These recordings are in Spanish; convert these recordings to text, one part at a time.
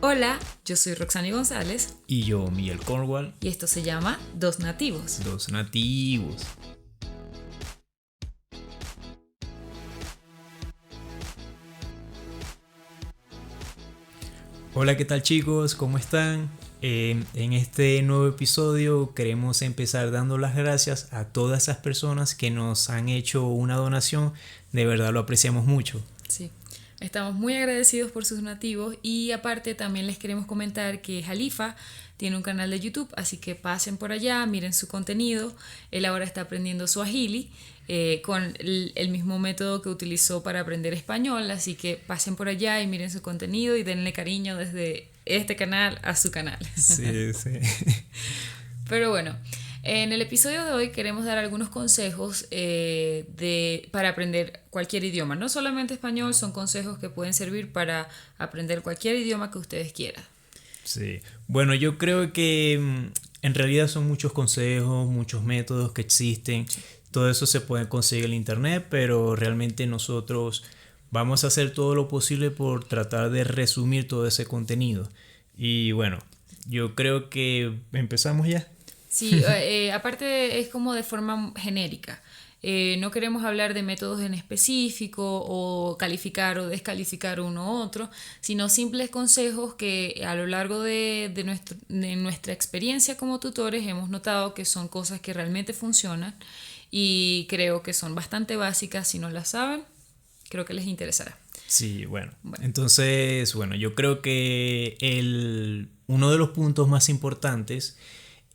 Hola, yo soy Roxani González Y yo, Miguel Cornwall, y esto se llama Dos Nativos. dos nativos. Hola, ¿qué tal chicos? ¿Cómo están? En este nuevo episodio queremos empezar dando las gracias a todas esas personas que nos han hecho una donación. De verdad lo apreciamos mucho. Sí, estamos muy agradecidos por sus nativos y aparte también les queremos comentar que Jalifa tiene un canal de YouTube, así que pasen por allá, miren su contenido. Él ahora está aprendiendo Swahili con el mismo método que utilizó para aprender español, así que pasen por allá y miren su contenido y denle cariño desde este canal a su canal. Sí, sí. Pero bueno, en el episodio de hoy queremos dar algunos consejos para aprender cualquier idioma. No solamente español, son consejos que pueden servir para aprender cualquier idioma que ustedes quieran. Sí. Bueno, yo creo que en realidad son muchos consejos, muchos métodos que existen. Todo eso se puede conseguir en internet, pero realmente nosotros vamos a hacer todo lo posible por tratar de resumir todo ese contenido. Y bueno, yo creo que empezamos ya. Sí, aparte es como de forma genérica. No queremos hablar de métodos en específico o calificar o descalificar uno u otro, sino simples consejos que a lo largo de nuestra experiencia como tutores hemos notado que son cosas que realmente funcionan y creo que son bastante básicas. Si no las saben, creo que les interesará. Sí, bueno. Bueno. Entonces, bueno, yo creo que uno de los puntos más importantes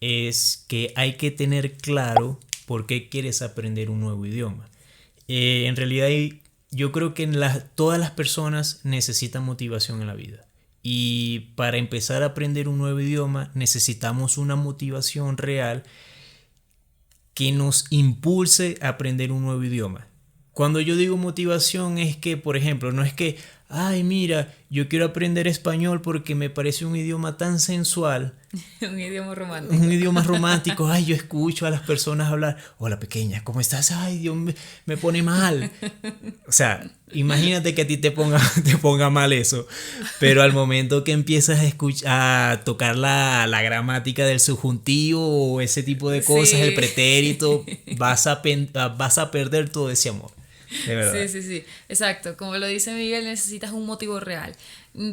es que hay que tener claro por qué quieres aprender un nuevo idioma. En realidad, yo creo que todas las personas necesitan motivación en la vida. Y para empezar a aprender un nuevo idioma necesitamos una motivación real que nos impulse a aprender un nuevo idioma. Cuando yo digo motivación es que, por ejemplo, no es que, ay, mira, yo quiero aprender español porque me parece un idioma tan sensual. Un idioma romántico. Un idioma romántico. Ay, yo escucho a las personas hablar, hola pequeña, ¿cómo estás? Ay, Dios, me pone mal. O sea, imagínate que a ti te ponga mal eso. Pero al momento que empiezas a tocar la gramática del subjuntivo o ese tipo de cosas, Sí. el pretérito, vas a perder todo ese amor. De verdad. Sí, exacto. Como lo dice Miguel, necesitas un motivo real.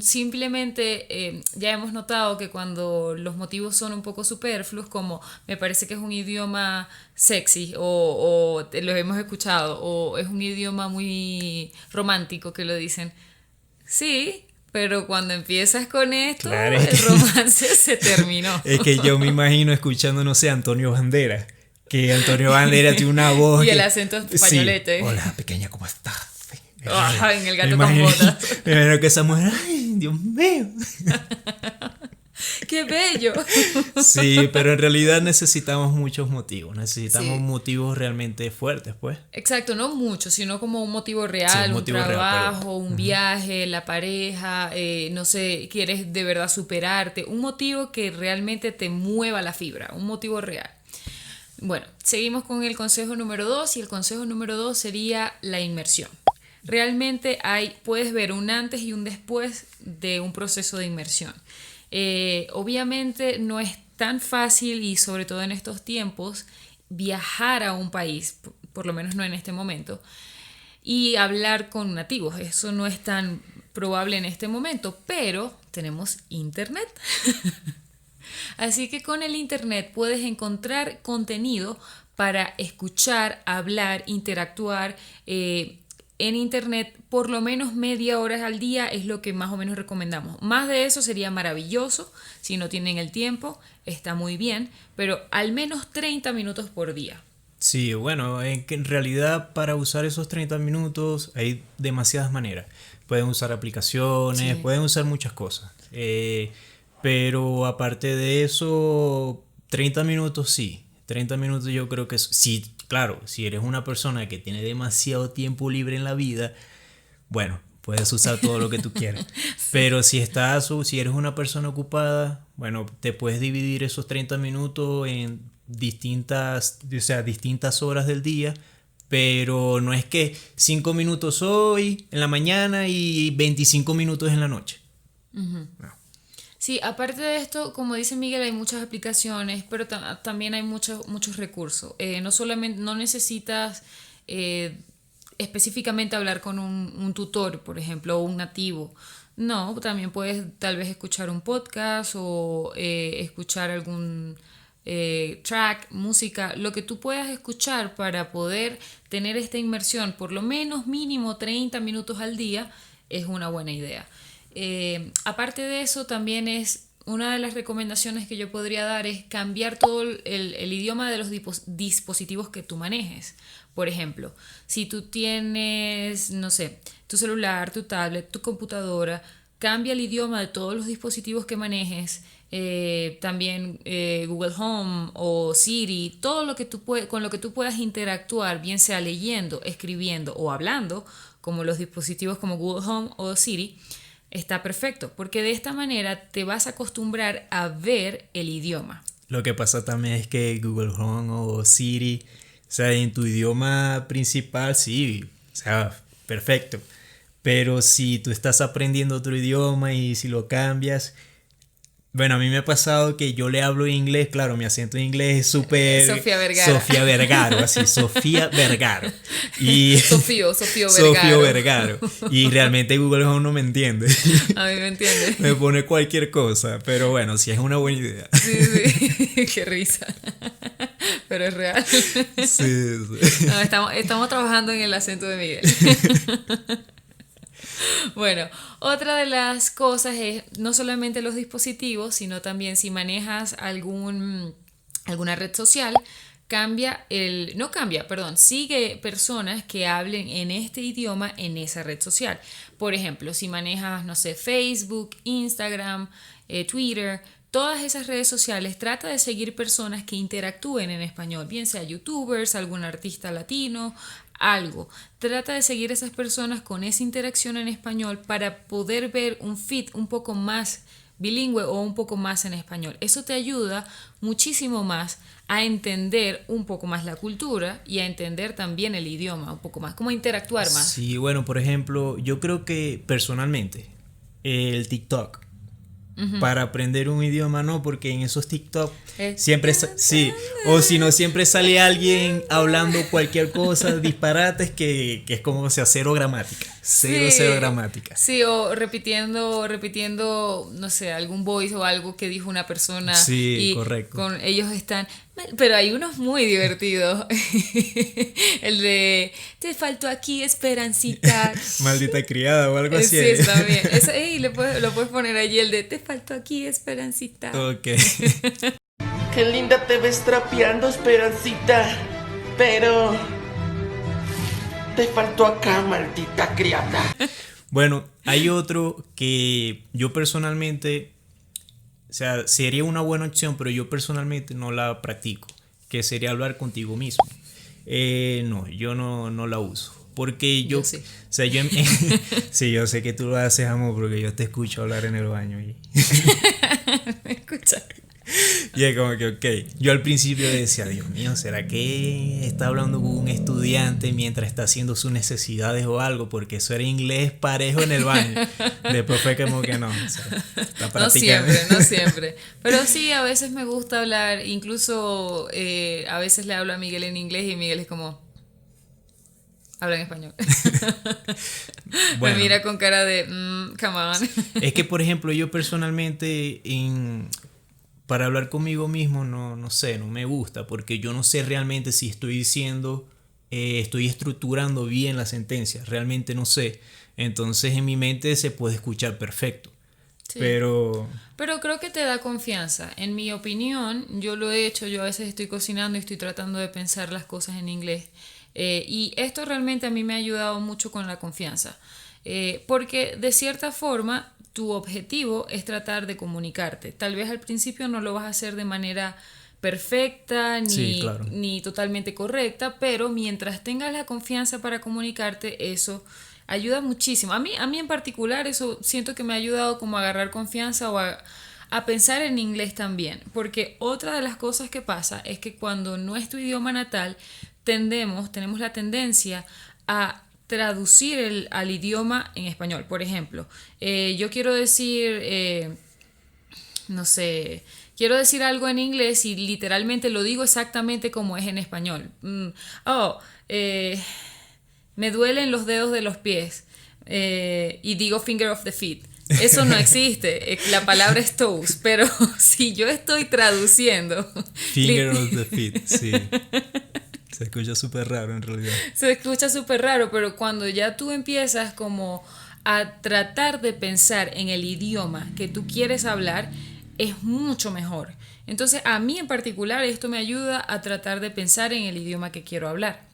Simplemente ya hemos notado que cuando los motivos son un poco superfluos, como me parece que es un idioma sexy o lo hemos escuchado, o es un idioma muy romántico que lo dicen, sí, pero cuando empiezas con esto, Claro, el romance se terminó. Es que yo me imagino escuchando, no sé, Antonio Banderas. Que Antonio Banderas tiene una voz. Y el acento españolete. Sí. Hola, pequeña, ¿cómo estás? En el gato con botas. Me imagino que esa mujer, ay, Dios mío. ¡Qué bello! Sí, pero en realidad necesitamos muchos motivos. Necesitamos Sí. motivos realmente fuertes, pues. Exacto, no mucho, sino como un motivo real, Sí, un un motivo real, trabajo, perdón. un viaje, la pareja, no sé, quieres de verdad superarte, un motivo que realmente te mueva la fibra, un motivo real. Bueno, seguimos con el consejo número 2 y el consejo número 2 sería la inmersión. Realmente puedes ver un antes y un después de un proceso de inmersión. Obviamente no es tan fácil y sobre todo en estos tiempos viajar a un país, por lo menos no en este momento, y hablar con nativos. Eso no es tan probable en este momento, pero tenemos internet. Así que con el internet puedes encontrar contenido para escuchar, hablar, interactuar. En internet por lo menos media hora al día es lo que más o menos recomendamos. Más de eso sería maravilloso. Si no tienen el tiempo, está muy bien, pero al menos 30 minutos por día. Sí, bueno, que en realidad para usar esos 30 minutos hay demasiadas maneras. Pueden usar aplicaciones, Sí. pueden usar muchas cosas. Pero aparte de eso, 30 minutos sí. 30 minutos yo creo que sí, claro, si eres una persona que tiene demasiado tiempo libre en la vida, bueno, puedes usar todo lo que tú quieras. Sí. Pero si eres una persona ocupada, bueno, te puedes dividir esos 30 minutos en distintas horas del día. Pero no es que 5 minutos hoy, en la mañana, y 25 minutos en la noche. Uh-huh. No. Sí, aparte de esto, como dice Miguel, hay muchas aplicaciones, pero también hay muchos recursos. No solamente, no necesitas eh, específicamente hablar con un tutor, por ejemplo, o un nativo. No, también puedes tal vez escuchar un podcast o escuchar algún track, música, lo que tú puedas escuchar para poder tener esta inmersión, por lo menos mínimo 30 minutos al día, es una buena idea. Aparte de eso, también es una de las recomendaciones que yo podría dar es cambiar todo el idioma de los dispositivos que tú manejes. Por ejemplo, si tú tienes, no sé, tu celular, tu tablet, tu computadora, cambia el idioma de todos los dispositivos que manejes. También Google Home o Siri, todo lo que con lo que tú puedas interactuar, bien sea leyendo, escribiendo o hablando, como los dispositivos como Google Home o Siri, está perfecto, porque de esta manera te vas a acostumbrar a ver el idioma. Lo que pasa también es que Google Home o Siri, o sea, en tu idioma principal, sí, o sea, perfecto. Pero si tú estás aprendiendo otro idioma y si lo cambias, bueno, a mí me ha pasado que yo le hablo inglés, claro, mi acento en inglés es súper... Sofía Vergara. Sofía Vergaro, así, Sofía Vergaro. Y... Sofío Vergaro. Sofío Vergaro. Y realmente Google Home no me entiende. A mí me entiende. Me pone cualquier cosa, pero bueno, sí es una buena idea. Sí, sí, qué risa. Pero es real. Sí, sí. No, estamos trabajando en el acento de Miguel. Bueno, otra de las cosas es no solamente los dispositivos, sino también si manejas alguna red social, sigue personas que hablen en este idioma en esa red social. Por ejemplo, si manejas, no sé, Facebook, Instagram, Twitter, todas esas redes sociales, trata de seguir personas que interactúen en español, bien sea youtubers, algún artista latino, algo. Trata de seguir a esas personas con esa interacción en español para poder ver un feed un poco más bilingüe o un poco más en español. Eso te ayuda muchísimo más a entender un poco más la cultura y a entender también el idioma un poco más, como a interactuar más. Sí, bueno, por ejemplo, yo creo que personalmente el TikTok para aprender un idioma no, porque en esos TikTok siempre sí, o si no siempre sale alguien hablando cualquier cosa, disparates que es como, o sea, cero gramática, cero gramática. Sí, o repitiendo, no sé, algún voice o algo que dijo una persona. Sí, y correcto. ellos están, pero hay unos muy divertidos. El de te faltó aquí Esperancita. Maldita criada o algo así. Sí, está bien. Lo puedes poner allí, el de te faltó aquí Esperancita. Ok. Qué linda te ves trapeando, Esperancita. Pero te faltó acá, maldita criada. Bueno, hay otro que yo personalmente, o sea, sería una buena opción, pero yo personalmente no la practico, que sería hablar contigo mismo. No, yo no la uso. Porque yo sí. O sea, sí, yo sé que tú lo haces, amor, porque yo te escucho hablar en el baño y... ¿Me escuchas? Y es como que, ok. Yo al principio decía, Dios mío, ¿será que está hablando con un estudiante mientras está haciendo sus necesidades o algo? Porque eso era inglés parejo en el baño. Después fue como que no, o sea, está practicando. No siempre. Pero sí, a veces me gusta hablar. Incluso a veces le hablo a Miguel en inglés y Miguel es como... Habla en español. Bueno, me mira con cara de, come on. Es que, por ejemplo, yo personalmente para hablar conmigo mismo no sé, no me gusta, porque yo no sé realmente si estoy diciendo, estoy estructurando bien la sentencia, realmente no sé. Entonces en mi mente se puede escuchar perfecto. Sí. Pero creo que te da confianza. En mi opinión, yo lo he hecho, yo a veces estoy cocinando y estoy tratando de pensar las cosas en inglés. Y esto realmente a mí me ha ayudado mucho con la confianza. Porque de cierta forma tu objetivo es tratar de comunicarte. Tal vez al principio no lo vas a hacer de manera perfecta ni totalmente correcta, pero mientras tengas la confianza para comunicarte, eso ayuda muchísimo. A mí en particular eso siento que me ha ayudado como a agarrar confianza o a pensar en inglés también. Porque otra de las cosas que pasa es que cuando no es tu idioma natal, tenemos la tendencia a traducir al idioma en español. Por ejemplo, yo quiero decir, no sé, quiero decir algo en inglés y literalmente lo digo exactamente como es en español. Me duelen los dedos de los pies y digo finger of the feet. Eso no existe, la palabra es toes, pero si yo estoy traduciendo... Finger of the feet, sí. Se escucha súper raro en realidad. Se escucha súper raro, pero cuando ya tú empiezas como a tratar de pensar en el idioma que tú quieres hablar, es mucho mejor. Entonces, a mí en particular, esto me ayuda a tratar de pensar en el idioma que quiero hablar.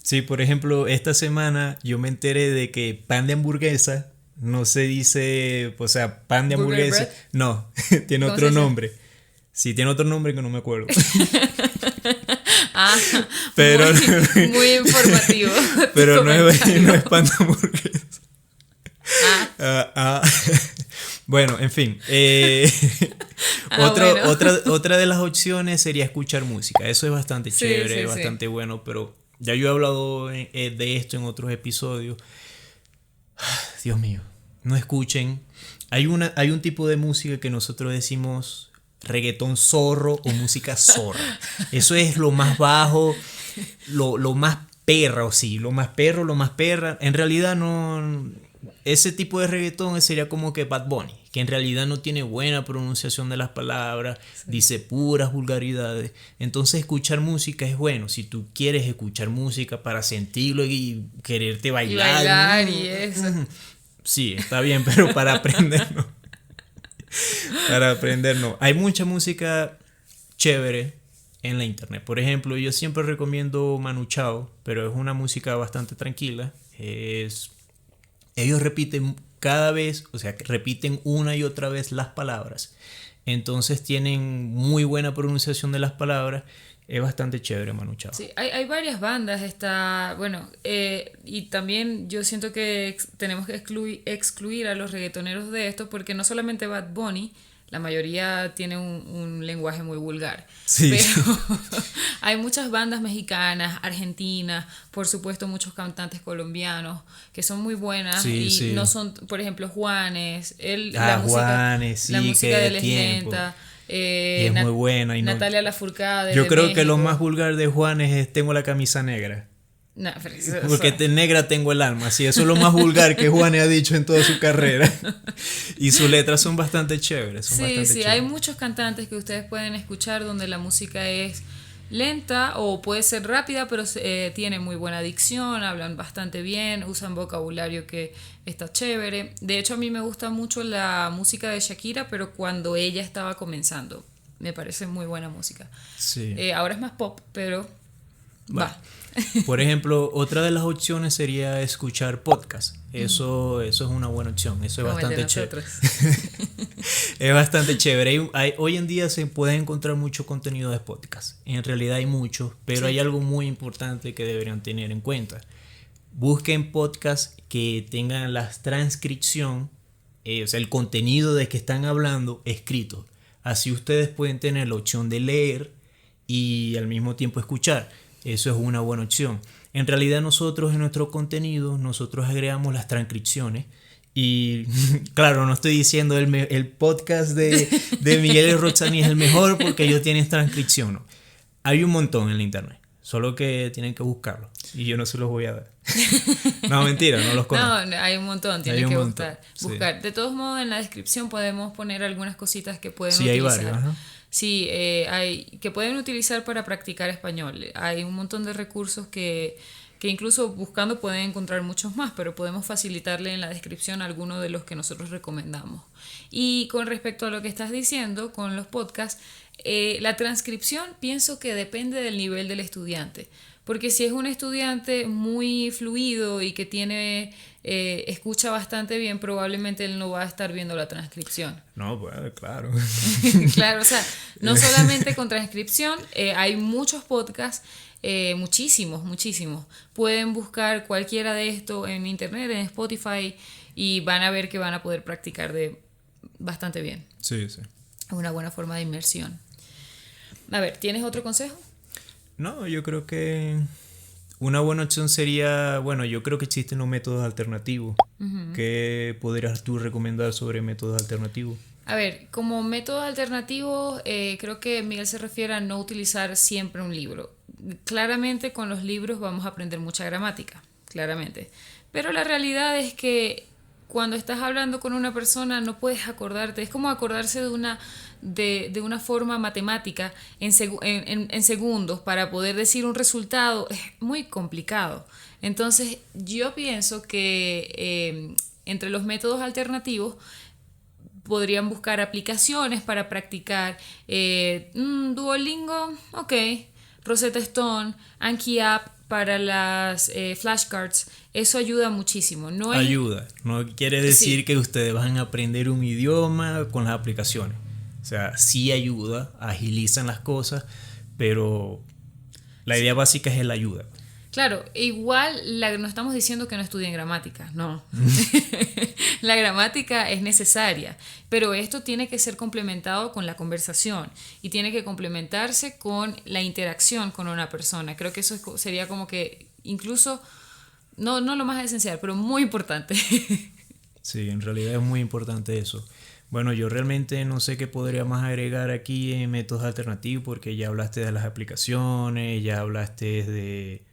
Sí, por ejemplo, esta semana yo me enteré de que pan de hamburguesa no se dice, o sea, pan de Burger hamburguesa. bread. No, tiene ¿Cómo otro se dice? nombre. Sí, tiene otro nombre que no me acuerdo. Ah, Pero, muy informativo. pero tu no es, comentario. no es pan de hamburguesa. Ah, Bueno, en fin. Bueno. Otra de las opciones sería escuchar música. Eso es bastante Sí, chévere, sí, bastante bueno, pero ya yo he hablado de esto en otros episodios. Dios mío, no escuchen. Hay un tipo de música que nosotros decimos reggaetón zorro o música zorra. Eso es lo más bajo, lo más perra, o sí, lo más perro, lo más perra. En realidad no... Ese tipo de reggaetón sería como que Bad Bunny, que en realidad no tiene buena pronunciación de las palabras, dice puras vulgaridades. Entonces escuchar música es bueno. Si tú quieres escuchar música para sentirlo y quererte Y bailar. bailar y eso. Sí, está bien, pero para aprender no. Para aprender no. Hay mucha música chévere en la internet. Por ejemplo, yo siempre recomiendo Manu Chao, pero es una música bastante tranquila. Ellos repiten cada vez, o sea, repiten una y otra vez las palabras. Entonces tienen muy buena pronunciación de las palabras. Es bastante chévere Manu Chao. Sí, hay varias bandas, y también yo siento que tenemos que excluir a los reggaetoneros de esto, porque no solamente Bad Bunny, la mayoría tiene un lenguaje muy vulgar, Sí. pero hay muchas bandas mexicanas, argentinas, por supuesto muchos cantantes colombianos que son muy buenas Sí, y sí. no son, por ejemplo, Juanes, Juanes, sí, la música qué de él es tiempo. lenta. Y es muy buena. Y no- Natalia Lafourcade Yo de creo que lo México. más vulgar de Juanes es tengo la camisa negra. No, pero Porque negra tengo el alma. Sí, eso es lo más vulgar que Juanes ha dicho en toda su carrera. Y sus letras son bastante chéveres. Son sí, bastante sí, chéveres. hay muchos cantantes que ustedes pueden escuchar donde la música es lenta o puede ser rápida, pero tiene muy buena dicción, hablan bastante bien, usan vocabulario que está chévere. De hecho, a mí me gusta mucho la música de Shakira, pero cuando ella estaba comenzando. Me parece muy buena música. Sí. Ahora es más pop, pero Bueno. va. Por ejemplo, otra de las opciones sería escuchar podcast. Eso es una buena opción. Eso es Como el de bastante chévere. nosotros. Es bastante chévere. Hoy en día se puede encontrar mucho contenido de podcast. En realidad hay mucho, pero Sí. hay algo muy importante que deberían tener en cuenta. Busquen podcasts que tengan la transcripción, o sea, el contenido de que están hablando escrito. Así ustedes pueden tener la opción de leer y al mismo tiempo escuchar. Eso es una buena opción. En realidad nosotros en nuestro contenido, nosotros agregamos las transcripciones. Y claro, no estoy diciendo el podcast de Miguel y Roxani es el mejor porque ellos tienen transcripción. No. Hay un montón en la internet. Solo que tienen que buscarlo. Y yo no se los voy a dar. No, mentira, no los conozco. No, hay un montón, tienen Hay un que montón, buscar. sí. De todos modos, en la descripción podemos poner algunas cositas que pueden Sí, hay utilizar. varios. Ajá. Sí, que pueden utilizar para practicar español. Hay un montón de recursos que incluso buscando pueden encontrar muchos más, pero podemos facilitarle en la descripción algunos de los que nosotros recomendamos. Y con respecto a lo que estás diciendo con los podcasts, la transcripción pienso que depende del nivel del estudiante. Porque si es un estudiante muy fluido y que escucha bastante bien, probablemente él no va a estar viendo la transcripción. No, pues claro. Claro, o sea, no solamente con transcripción, hay muchos podcasts, muchísimos. Pueden buscar cualquiera de estos en internet, en Spotify, y van a ver que van a poder practicar bastante bien. Sí, sí. Es una buena forma de inmersión. A ver, ¿tienes otro consejo? No, yo creo que una buena opción sería, bueno, yo creo que existen los métodos alternativos. ¿Qué podrías tú recomendar sobre métodos alternativos? A ver, como métodos alternativos, creo que Miguel se refiere a no utilizar siempre un libro. Claramente con los libros vamos a aprender mucha gramática, claramente. Pero la realidad es que cuando estás hablando con una persona no puedes acordarte, es como acordarse de una forma matemática en segundos para poder decir un resultado, es muy complicado. Entonces yo pienso que entre los métodos alternativos podrían buscar aplicaciones para practicar. Duolingo, ok. Rosetta Stone, Anki App para las flashcards. Eso ayuda muchísimo. No hay... Ayuda. No quiere decir Sí. que ustedes van a aprender un idioma con las aplicaciones. O sea, sí ayuda, agilizan las cosas, pero la idea básica es la ayuda. Claro, igual no estamos diciendo que no estudien gramática, no. La gramática es necesaria, pero esto tiene que ser complementado con la conversación y tiene que complementarse con la interacción con una persona. Creo que eso sería como que incluso, no lo más esencial, pero muy importante. Sí, en realidad es muy importante eso. Bueno, yo realmente no sé qué podría más agregar aquí en métodos alternativos porque ya hablaste de las aplicaciones, ya hablaste de,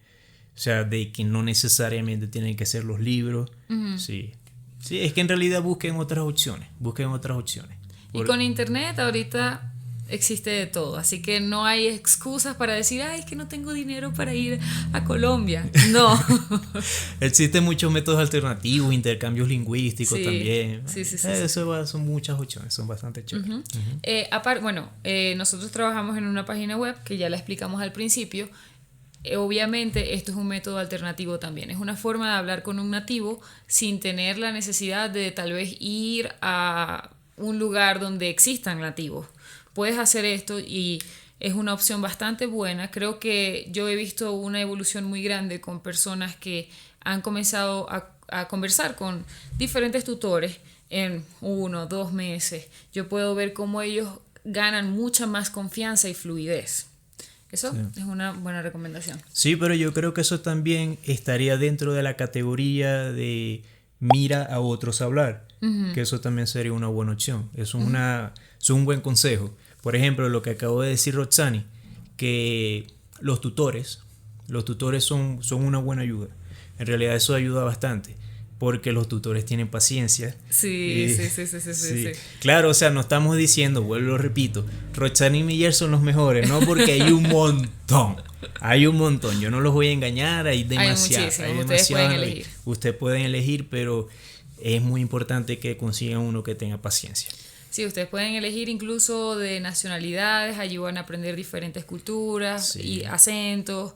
o sea, de que no necesariamente tienen que ser los libros. Sí. Sí, es que en realidad busquen otras opciones, Y con internet ahorita existe de todo, así que no hay excusas para decir, ay, es que no tengo dinero para ir a Colombia. No. Existen muchos métodos alternativos, intercambios lingüísticos Sí, también. sí. Son muchas opciones, son bastante chéveres. Nosotros trabajamos en una página web que ya la explicamos al principio. Obviamente esto es un método alternativo también, es una forma de hablar con un nativo sin tener la necesidad de tal vez ir a un lugar donde existan nativos. Puedes hacer esto y es una opción bastante buena. Creo que yo he visto una evolución muy grande con personas que han comenzado a conversar con diferentes tutores en 1 o 2 meses. Yo puedo ver cómo ellos ganan mucha más confianza y fluidez. Eso es una buena recomendación. Sí, pero yo creo que eso también estaría dentro de la categoría de mira a otros hablar, que eso también sería una buena opción. Es un buen consejo. Por ejemplo, lo que acabo de decir Roxani, que los tutores son una buena ayuda. En realidad eso ayuda bastante, porque los tutores tienen paciencia. Sí. Claro, o sea, no estamos diciendo, vuelvo lo repito, Roxani y Miller son los mejores, no, porque hay un montón. Yo no los voy a engañar, hay demasiados. Ustedes pueden elegir. Ustedes pueden elegir, pero es muy importante que consigan uno que tenga paciencia. Sí, ustedes pueden elegir incluso de nacionalidades, ayudan a aprender diferentes culturas y acentos.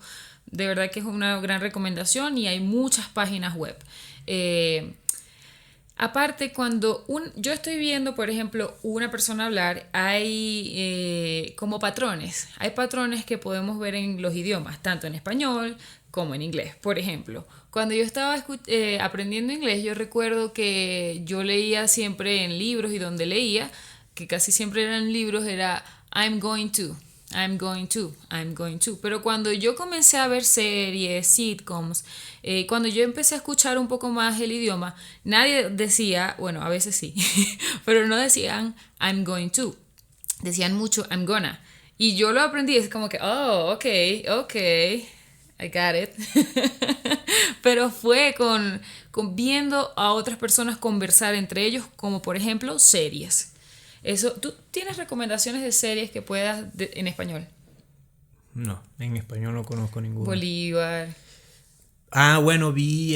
De verdad que es una gran recomendación y hay muchas páginas web. Aparte, cuando yo estoy viendo, por ejemplo, una persona hablar, hay como patrones. Hay patrones que podemos ver en los idiomas, tanto en español como en inglés. Por ejemplo, cuando yo estaba aprendiendo inglés, yo recuerdo que yo leía siempre en libros y donde leía, que casi siempre eran libros, era I'm going to. Pero cuando yo comencé a ver series, sitcoms, cuando yo empecé a escuchar un poco más el idioma, nadie decía, bueno, a veces sí, pero no decían I'm going to. Decían mucho I'm gonna. Y yo lo aprendí, es como que, oh, ok, I got it. Pero fue con viendo a otras personas conversar entre ellos, como por ejemplo series. ¿Tú tienes recomendaciones de series que puedas en español? No, en español no conozco ninguna. Bolívar. Bueno, vi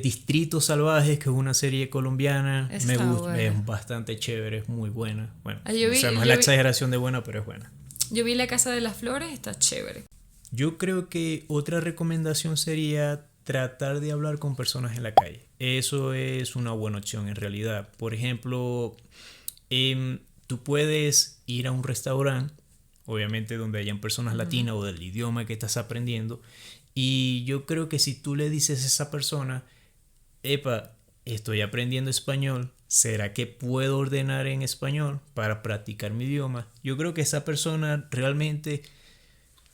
Distritos Salvajes, que es una serie colombiana. Me gusta, buena. Es bastante chévere, es muy buena. Bueno, no es la exageración de buena, pero es buena. Yo vi La Casa de las Flores, está chévere. Yo creo que otra recomendación sería tratar de hablar con personas en la calle. Eso es una buena opción en realidad. Por ejemplo, tú puedes ir a un restaurante, obviamente donde hayan personas latinas o del idioma que estás aprendiendo, y yo creo que si tú le dices a esa persona, epa, estoy aprendiendo español, ¿será que puedo ordenar en español para practicar mi idioma? Yo creo que esa persona realmente,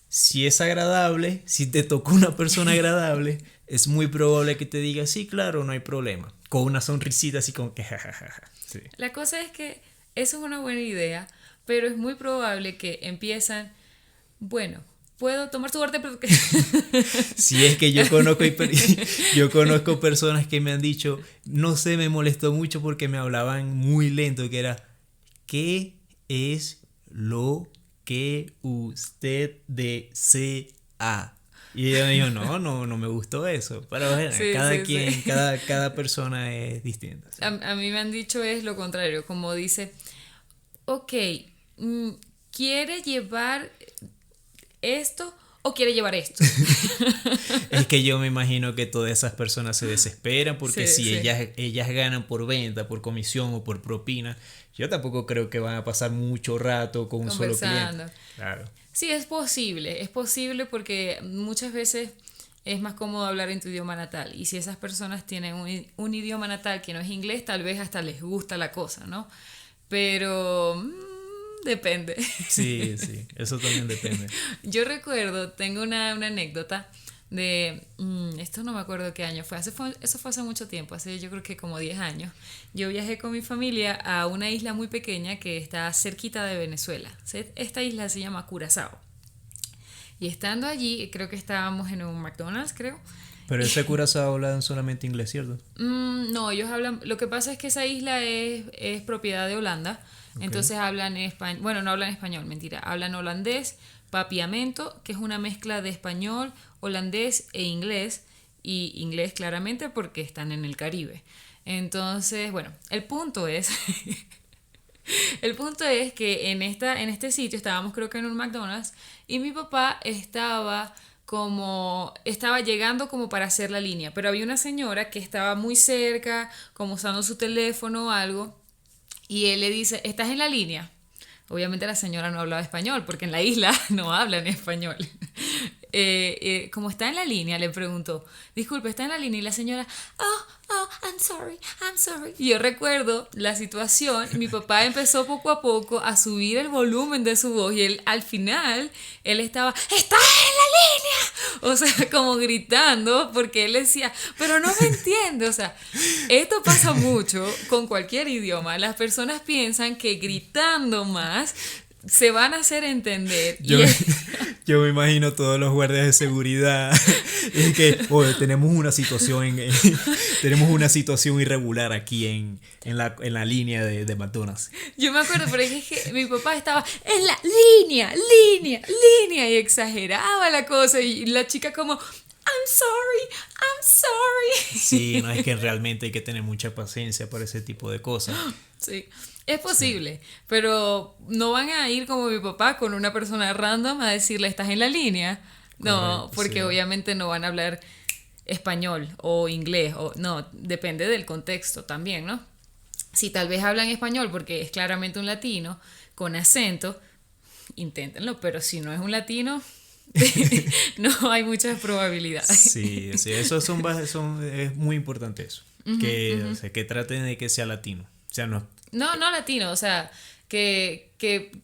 si es agradable, si te tocó una persona agradable, es muy probable que te diga, sí, claro, no hay problema, con una sonrisita así como que jajaja. Sí. La cosa es que eso es una buena idea, pero es muy probable que empiezan, bueno, puedo tomar tu parte porque... Si es que yo conozco personas que me han dicho, no sé, me molestó mucho porque me hablaban muy lento, que era, ¿qué es lo que usted desea? Y ella me dijo, no me gustó eso. Pero bueno, Sí, cada sí, quien, sí. cada persona es distinta. ¿Sí? A mí me han dicho es lo contrario, como dice, ok, ¿quiere llevar esto o quiere llevar esto? Es que yo me imagino que todas esas personas se desesperan porque Sí, si sí. ellas ganan por venta, por comisión o por propina, yo tampoco creo que van a pasar mucho rato con un solo Conversando. cliente. Claro. Sí, es posible porque muchas veces es más cómodo hablar en tu idioma natal y si esas personas tienen un idioma natal que no es inglés, tal vez hasta les gusta la cosa, ¿no? Pero depende. Sí, eso también depende. Yo recuerdo, tengo una anécdota de, esto no me acuerdo qué año fue, eso fue hace mucho tiempo, hace yo creo que como 10 años. Yo viajé con mi familia a una isla muy pequeña que está cerquita de Venezuela. Esta isla se llama Curazao. Y estando allí, creo que estábamos en un McDonald's, creo. Pero ese Curazao hablan solamente inglés, ¿cierto? No, ellos hablan, lo que pasa es que esa isla es propiedad de Holanda, Ok. entonces hablan español, bueno, no hablan español, mentira, hablan holandés, papiamento, que es una mezcla de español, holandés e inglés, y inglés claramente porque están en el Caribe. Entonces, bueno, el punto es el punto es que en este sitio estábamos creo que en un McDonald's y mi papá estaba llegando como para hacer la línea, pero había una señora que estaba muy cerca, como usando su teléfono o algo, y él le dice, ¿estás en la línea? Obviamente la señora no hablaba español, porque en la isla no hablan español. Como está en la línea, le preguntó, disculpe, ¿está en la línea? Y la señora, I'm sorry. Y yo recuerdo la situación, mi papá empezó poco a poco a subir el volumen de su voz y él, al final, él estaba, ¡estás en la línea! O sea, como gritando, porque él decía, pero no me entiende. O sea, esto pasa mucho con cualquier idioma. Las personas piensan que gritando más se van a hacer entender. Yo me imagino todos los guardias de seguridad. Es que, oye, tenemos una situación irregular aquí en la línea de McDonald's. Yo me acuerdo, pero es que mi papá estaba en la línea, y exageraba la cosa y la chica como, I'm sorry. Sí, no es que realmente hay que tener mucha paciencia para ese tipo de cosas. Sí, es posible, pero no van a ir como mi papá con una persona random a decirle, ¿estás en la línea? No, Correcto, porque sí. obviamente no van a hablar español o inglés, no, depende del contexto también, ¿no? Si tal vez hablan español porque es claramente un latino con acento, inténtenlo, pero si no es un latino, no hay muchas probabilidades. Sí, eso es muy importante eso. O sea, que traten de que sea latino. O sea, no. No latino, o sea, que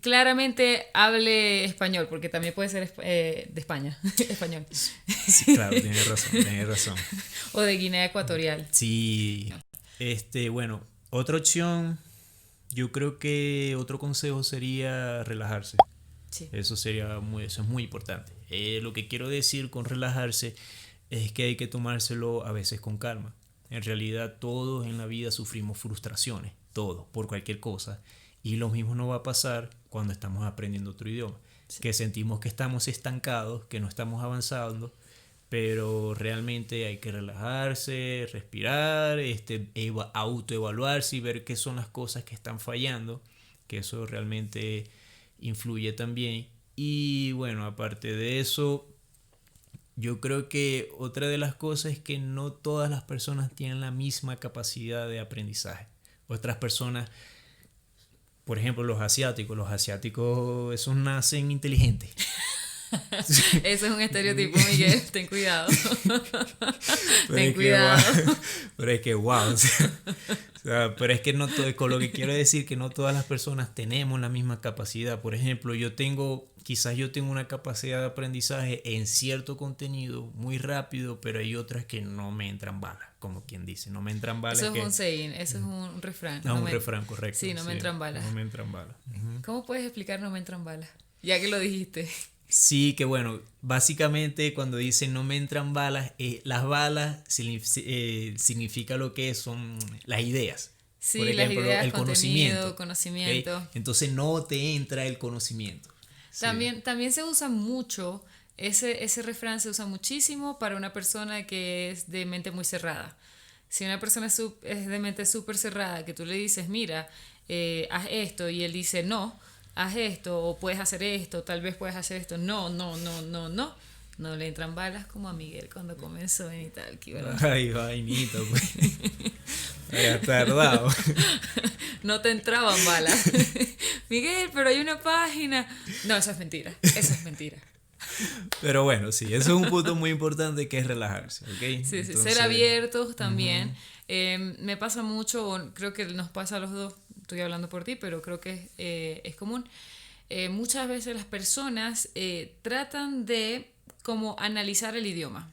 claramente hable español, porque también puede ser de España, español. Sí, claro, tienes razón. O de Guinea Ecuatorial. Sí. Bueno, otra opción, yo creo que otro consejo sería relajarse. Sí. Eso es muy importante. Lo que quiero decir con relajarse es que hay que tomárselo a veces con calma. En realidad todos en la vida sufrimos frustraciones, todos, por cualquier cosa. Y lo mismo nos va a pasar cuando estamos aprendiendo otro idioma. Sí. Que sentimos que estamos estancados, que no estamos avanzando, pero realmente hay que relajarse, respirar, autoevaluarse y ver qué son las cosas que están fallando, que eso realmente influye también. Y bueno, aparte de eso, yo creo que otra de las cosas es que no todas las personas tienen la misma capacidad de aprendizaje. Otras personas, por ejemplo, los asiáticos, esos nacen inteligentes. Ese es un estereotipo, Miguel, ten cuidado. Pero es que wow, o sea, Pero es que no todo, con lo que quiero decir que no todas las personas tenemos la misma capacidad. Por ejemplo, quizás yo tengo una capacidad de aprendizaje en cierto contenido muy rápido, pero hay otras que no me entran balas, como quien dice, no me entran balas. Eso es un saying, eso es un refrán. No, un refrán, correcto. Sí, no me entran balas. No me entran balas. ¿Cómo puedes explicar no me entran balas? Ya que lo dijiste. Sí, que bueno, básicamente cuando dicen no me entran balas, las balas significa lo que son las ideas. Sí, por ejemplo, las ideas, el conocimiento. conocimiento. ¿Okay? Entonces no te entra el conocimiento. También se usa mucho, ese refrán se usa muchísimo para una persona que es de mente muy cerrada. Si una persona es de mente súper cerrada, que tú le dices, mira, haz esto, y él dice, no, haz esto, o puedes hacer esto, tal vez puedes hacer esto, no, no le entran balas como a Miguel cuando comenzó en Italki, ¿verdad? Ay, vainito, pues. Había tardado. No te entraban balas. Miguel, pero hay una página. No, eso es mentira. Pero bueno, sí, eso es un punto muy importante que es relajarse, ¿ok? Sí, Entonces, ser abiertos también. Me pasa mucho, creo que nos pasa a los dos, estoy hablando por ti, pero creo que es común. Muchas veces las personas tratan de como analizar el idioma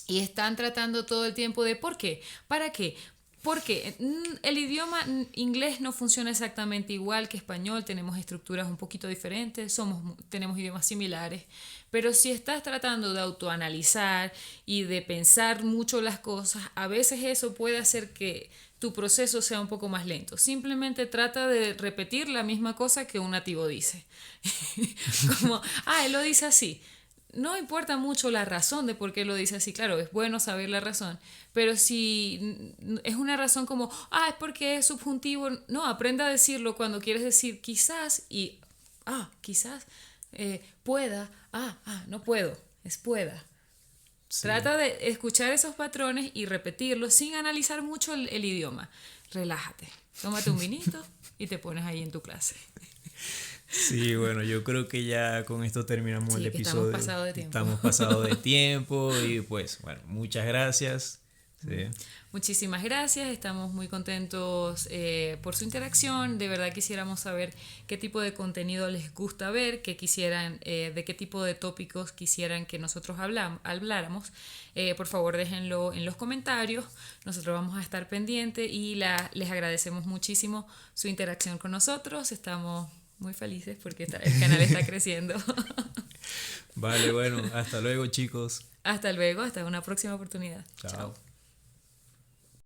y están tratando todo el tiempo de ¿por qué? ¿Para qué? Porque el idioma inglés no funciona exactamente igual que español, tenemos estructuras un poquito diferentes, tenemos idiomas similares, pero si estás tratando de autoanalizar y de pensar mucho las cosas, a veces eso puede hacer que tu proceso sea un poco más lento. Simplemente trata de repetir la misma cosa que un nativo dice. Como, él lo dice así. No importa mucho la razón de por qué lo dice así, claro, es bueno saber la razón, pero si es una razón como, es porque es subjuntivo, no, aprenda a decirlo cuando quieres decir quizás y, quizás, pueda, no puedo, es pueda. Sí. Trata de escuchar esos patrones y repetirlos sin analizar mucho el idioma. Relájate, tómate un vinito y te pones ahí en tu clase. Sí, bueno, yo creo que ya con esto terminamos el episodio. Estamos pasados de tiempo. Estamos pasados de tiempo y pues, bueno, muchas gracias. Sí. Muchísimas gracias, estamos muy contentos por su interacción. De verdad quisiéramos saber qué tipo de contenido les gusta ver, qué quisieran, de qué tipo de tópicos quisieran que nosotros habláramos. Por favor déjenlo en los comentarios, nosotros vamos a estar pendientes y les agradecemos muchísimo su interacción con nosotros. Estamos muy felices porque el canal está creciendo. Vale, bueno, hasta luego chicos. Hasta luego, hasta una próxima oportunidad. Chao.